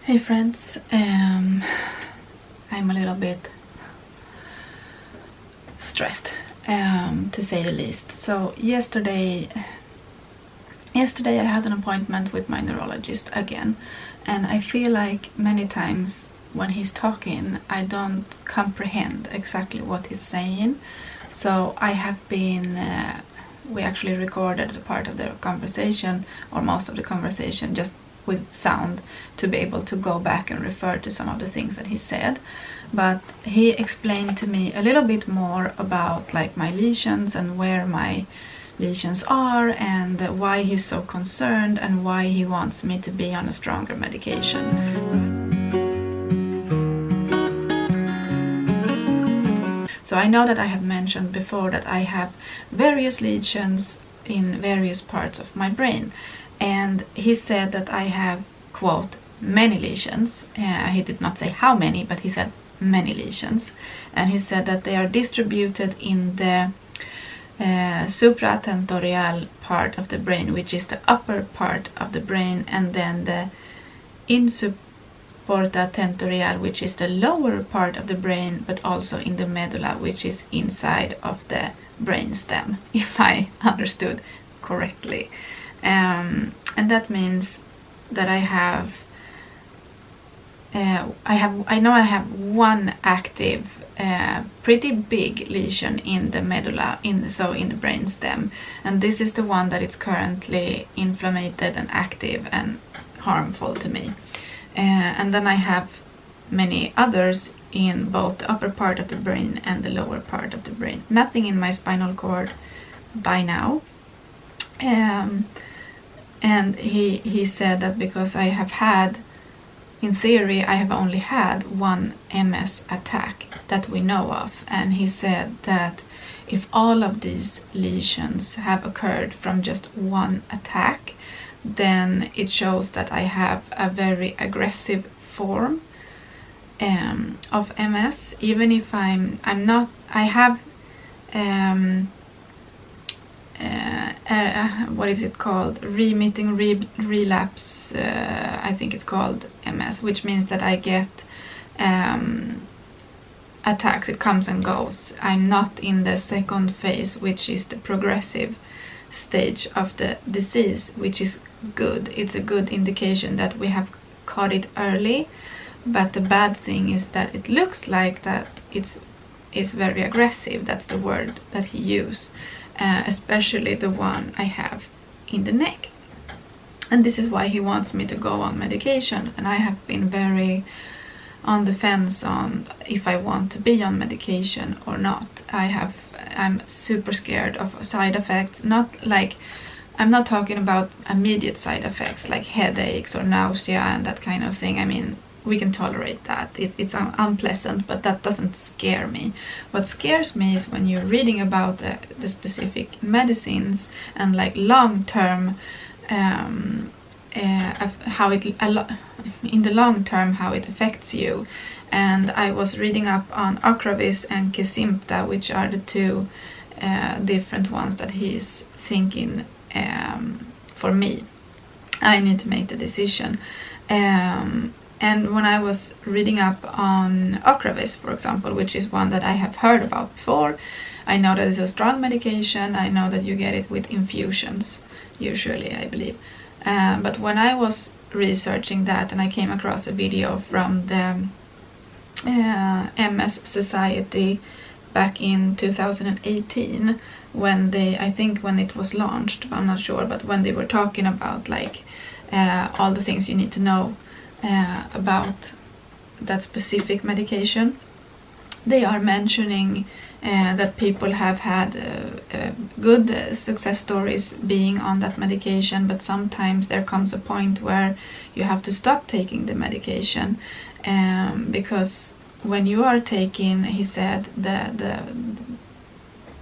Hey friends, I'm a little bit stressed, to say the least. So yesterday I had an appointment with my neurologist again, and I feel like many times when he's talking I don't comprehend exactly what he's saying. So I have been we actually recorded a part of the conversation, or most of the conversation, just with sound, to be able to go back and refer to some of the things that he said. But he explained to me a little bit more about like my lesions and where my lesions are and why he's so concerned and why he wants me to be on a stronger medication. So I know that I have mentioned before that I have various lesions in various parts of my brain, and he said that I have, quote, many lesions. He did not say how many, but he said many lesions, and he said that they are distributed in the supratentorial part of the brain, which is the upper part of the brain, and then the insupratentorial, which is the lower part of the brain, but also in the medulla, which is inside of the brainstem, if I understood correctly. And that means that I know I have one active, pretty big lesion in the medulla, in the brainstem, and this is the one that is currently inflamed and active and harmful to me. And then I have many others in both the upper part of the brain and the lower part of the brain. Nothing in my spinal cord by now. And he said that because I have had, in theory, I have only had one MS attack that we know of. And he said that if all of these lesions have occurred from just one attack, then it shows that I have a very aggressive form of MS. Even if I'm not, I have what is it called? Remitting relapse, I think it's called MS, which means that I get attacks, it comes and goes. I'm not in the second phase, which is the progressive stage of the disease, which is good. It's a good indication that we have caught it early, but the bad thing is that it looks like that it's very aggressive. That's the word that he used, especially the one I have in the neck. And this is why he wants me to go on medication, and I have been very on the fence on if I want to be on medication or not. I'm super scared of side effects. Not like, I'm not talking about immediate side effects like headaches or nausea and that kind of thing. I mean, we can tolerate that. It's unpleasant, but that doesn't scare me. What scares me is when you're reading about the specific medicines and like long-term, how it in the long term how it affects you. And I was reading up on Ocrevus and Kesimpta, which are the two different ones that he's thinking for me. I need to make the decision. And when I was reading up on Ocrevus, for example, which is one that I have heard about before, I know that it's a strong medication. I know that you get it with infusions, usually, I believe. But when I was researching that, and I came across a video from the MS Society back in 2018, when I think when it was launched, I'm not sure, but when they were talking about like all the things you need to know about that specific medication, they are mentioning that people have had good success stories being on that medication, but sometimes there comes a point where you have to stop taking the medication, because when you are taking, he said, the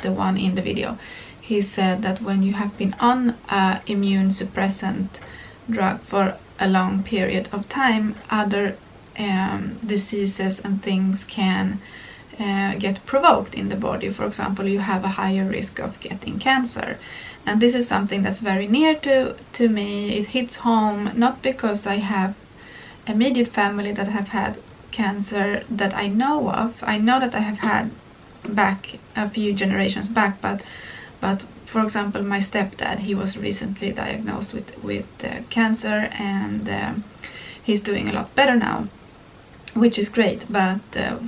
one in the video, he said that when you have been on a immune suppressant drug for a long period of time, other diseases and things can get provoked in the body. For example, you have a higher risk of getting cancer, and this is something that's very near to me. It hits home, not because I have immediate family that have had cancer that I know of. I know that I have had back a few generations back, but for example, my stepdad, he was recently diagnosed with cancer, and he's doing a lot better now, which is great. But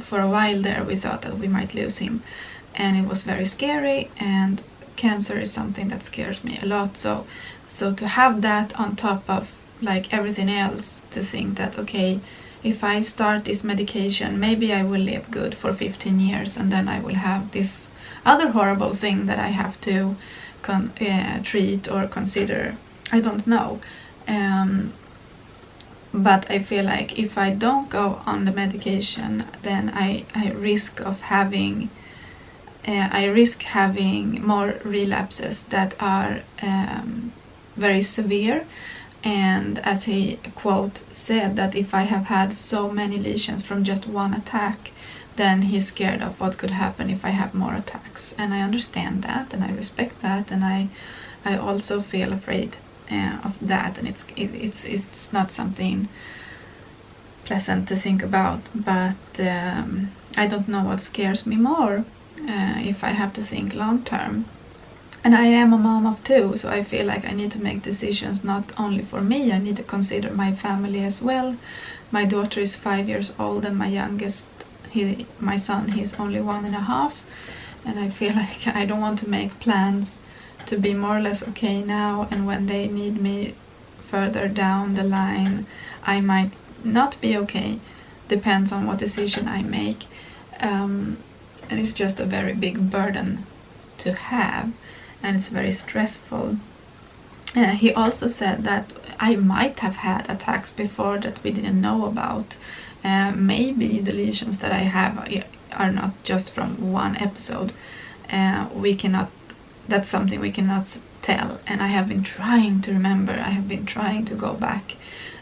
for a while there, we thought that we might lose him, and it was very scary. And cancer is something that scares me a lot. So to have that on top of like everything else, to think that okay, if I start this medication, maybe I will live good for 15 years, and then I will have this other horrible thing that I have to treat or consider. I don't know. But I feel like if I don't go on the medication, then I risk having more relapses that are very severe. And as he quote said, that if I have had so many lesions from just one attack, then he's scared of what could happen if I have more attacks. And I understand that, and I respect that, and I also feel afraid of that, and it's not something pleasant to think about. But I don't know what scares me more, if I have to think long term. And I am a mom of 2, so I feel like I need to make decisions not only for me. I need to consider my family as well. My daughter is 5 years old, and my youngest, my son, he's only 1.5, and I feel like I don't want to make plans to be more or less okay now, and when they need me further down the line, I might not be okay. Depends on what decision I make, and it's just a very big burden to have, and it's very stressful. He also said that I might have had attacks before that we didn't know about. Maybe the lesions that I have are not just from one episode. That's something we cannot tell. And I have been trying to remember. I have been trying to go back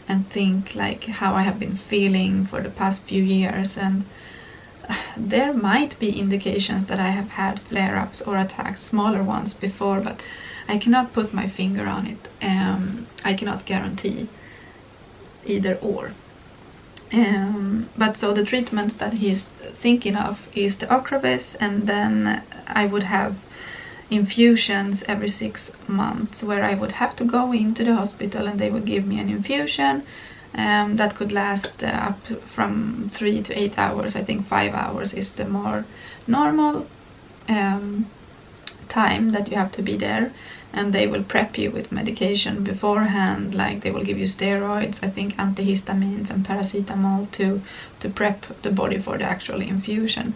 and think like how I have been feeling for the past few years, and there might be indications that I have had flare-ups or attacks, smaller ones before, but I cannot put my finger on it. I cannot guarantee either or. But so the treatments that he's thinking of is the Ocrevus, and then I would have infusions every 6 months, where I would have to go into the hospital and they would give me an infusion that could last up from 3 to 8 hours. I think 5 hours is the more normal time that you have to be there, and they will prep you with medication beforehand, like they will give you steroids, I think antihistamines and paracetamol to prep the body for the actual infusion.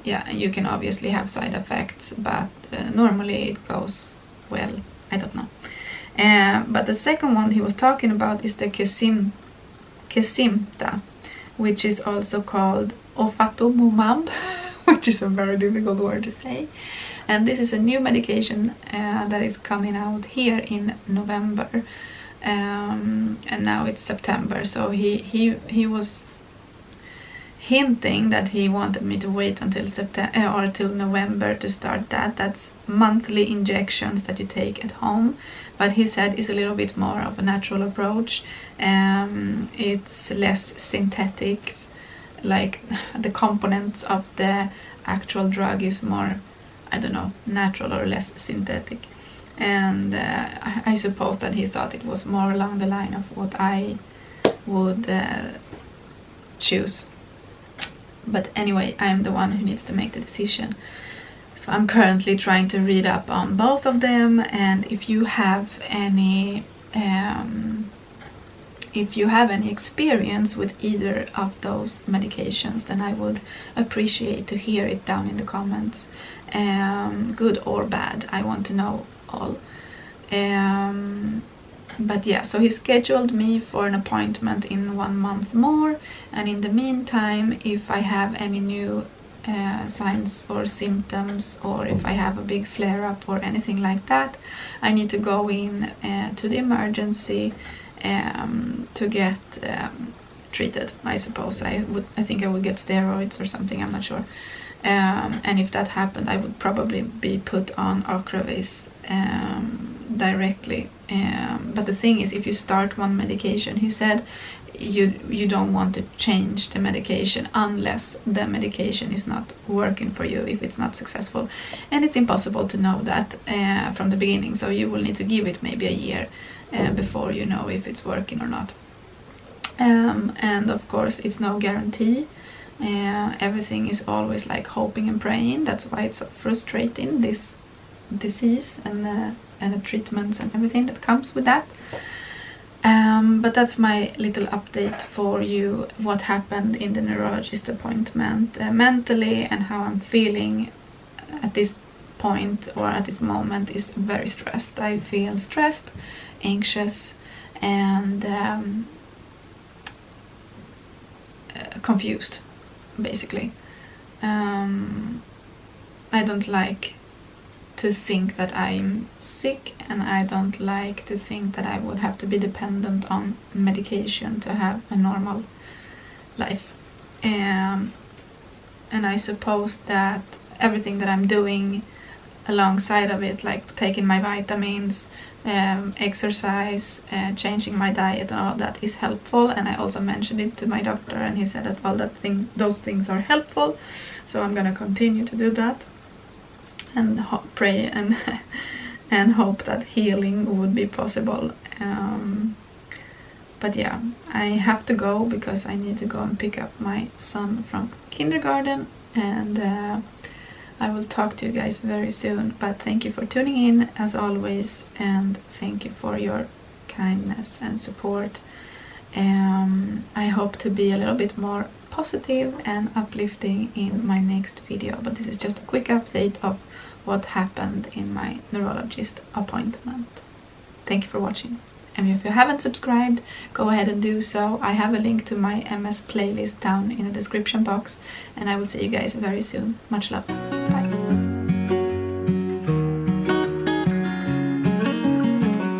Yeah, you can obviously have side effects, but normally it goes well. I don't know. But the second one he was talking about is the Kesimpta, which is also called ofatumumab, which is a very difficult word to say. And this is a new medication that is coming out here in November, and now it's September. So he was hinting that he wanted me to wait until September or till November to start that. That's monthly injections that you take at home, but he said it's a little bit more of a natural approach. It's less synthetic, like the components of the actual drug is more, I don't know, natural or less synthetic. And I suppose that he thought it was more along the line of what I would choose. But anyway, I'm the one who needs to make the decision. So I'm currently trying to read up on both of them, and if you have any experience with either of those medications, then I would appreciate to hear it down in the comments. Good or bad, I want to know all. But yeah, so he scheduled me for an appointment in 1 month more, and in the meantime, if I have any new signs or symptoms, or if I have a big flare-up or anything like that, I need to go in to the emergency to get treated, I suppose. I think I would get steroids or something, I'm not sure. And if that happened, I would probably be put on Ocrevus directly. But the thing is, if you start one medication, he said, you don't want to change the medication unless the medication is not working for you, if it's not successful. And it's impossible to know that from the beginning, so you will need to give it maybe a year before you know if it's working or not. And of course it's no guarantee. Everything is always like hoping and praying. That's why it's so frustrating, this disease and the treatments and everything that comes with that. But that's my little update for you, what happened in the neurologist appointment mentally, and how I'm feeling at this point, or at this moment, is very stressed. I feel stressed, anxious, and confused, basically. I don't like to think that I'm sick, and I don't like to think that I would have to be dependent on medication to have a normal life. And I suppose that everything that I'm doing alongside of it, like taking my vitamins, exercise, changing my diet and all of that, is helpful. And I also mentioned it to my doctor, and he said that those things are helpful, so I'm gonna continue to do that and pray and hope that healing would be possible. But yeah, I have to go because I need to go and pick up my son from kindergarten, and I will talk to you guys very soon. But thank you for tuning in as always, and thank you for your kindness and support. I hope to be a little bit more positive and uplifting in my next video, but this is just a quick update of what happened in my neurologist appointment. Thank you for watching, and if you haven't subscribed, go ahead and do so. I have a link to my MS playlist down in the description box, and I will see you guys very soon. Much love. Bye.